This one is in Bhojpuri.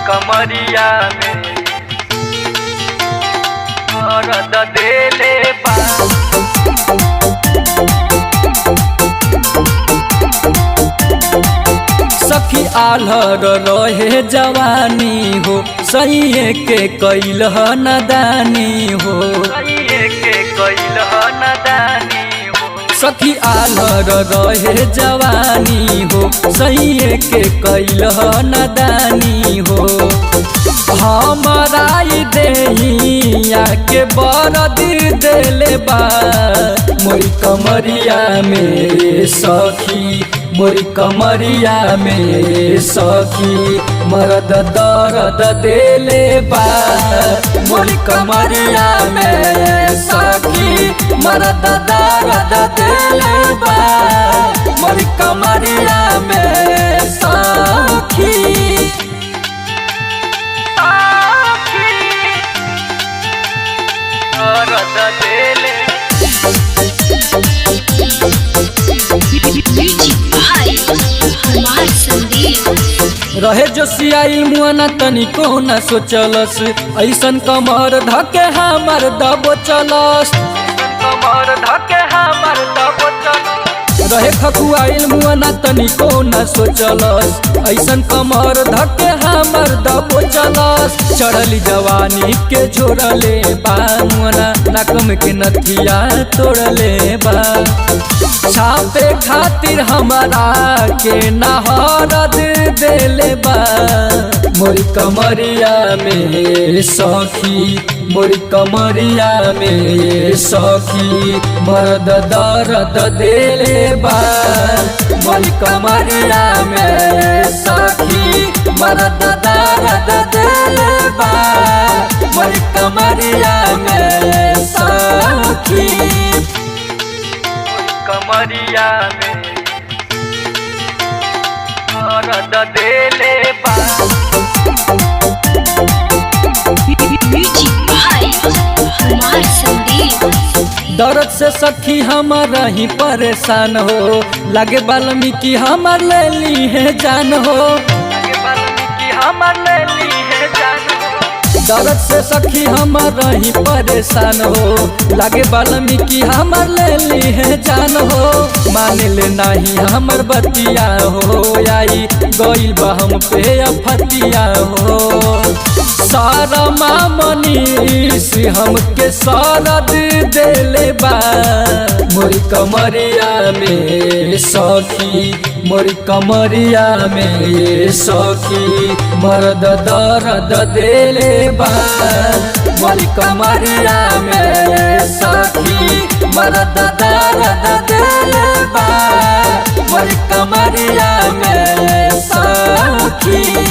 कमरिया में दर्द देले बा। सखी आल्हर रहे जवानी हो, सही के कैल नदानी हो। सखी आल्हर रहे जवानी हो, सही के कैल नदानी हो। हमारा देहिया के बरद देले बा मोरी कमरिया में सखी, मोरी कमरिया में सखी मर्द दर्द देले बा। मोरी कमरिया में सखी मर्द दर्द देले बा। मोरी कमरिया में सखी रहे जो सियाइल मुआना तनिको न सोचलस, ऐसन कमर धके हमर दबो चलस। रहे खकुआइल मुआना तनिको न सोचलस, ऐसन कमर धके हमर दबो चलस। चढ़ली जवानी के झोरले बा मुआना, नाकम के नथिया तोड़ले बा। छापे खातिर हमारा के नहरद देले बा मोरी कमरिया में सखी, मोरी कमरिया में सखी मर्द दर्द देले बा। मोरी कमरिया में सखी मर्द दर्द देले बा। मोरी कमरिया में सखी कमरिया में दर्द देले बा। दर्द से सखी हमारा ही परेशान हो, लगे वाल्मीकि हमार ले ली है जान हो। दर्द से सखी हमारा ही परेशान हो, लगे वाल्मीकि हमार ले ली है जान हो। मान ले नहीं हमर बतिया हो, आई गइल बा हम पे अफतिया हो। सारा मनीष हमके सरद देले बा मोरी कमरिया में सखी, मोरी कमरिया में सखी मर्द दर्द देले बा। मोरी कमरिया में सखी मर्द दर्द देले बा। मोरी कमरिया में सखी।